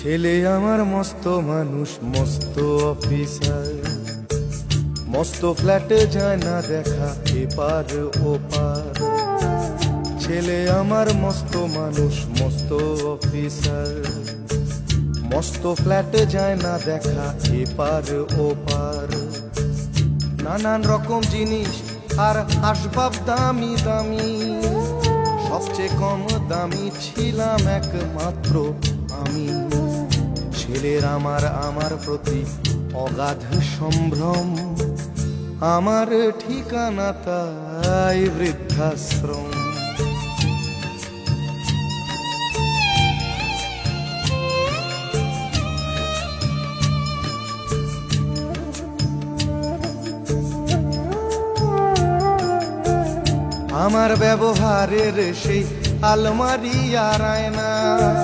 ছেলে আমার মস্ত মানুষ, মস্ত অফিসার, মস্ত ফ্ল্যাটে যায় না দেখা এপার ওপার। ছেলে আমার মস্ত মানুষ, মস্ত অফিসার, মস্ত ফ্ল্যাটে যায় না দেখা এপার ওপার। নানান রকম জিনিস আর আসবাব দামি দামি, সবচেয়ে কম দামি ছিলাম একমাত্র আমি। ছেলের আমার প্রতি অগাধ সম্ভ্রম, আমার ঠিকানা তাই বৃদ্ধাশ্রম। আমার ব্যবহারের সেই আলমারি আর আয়না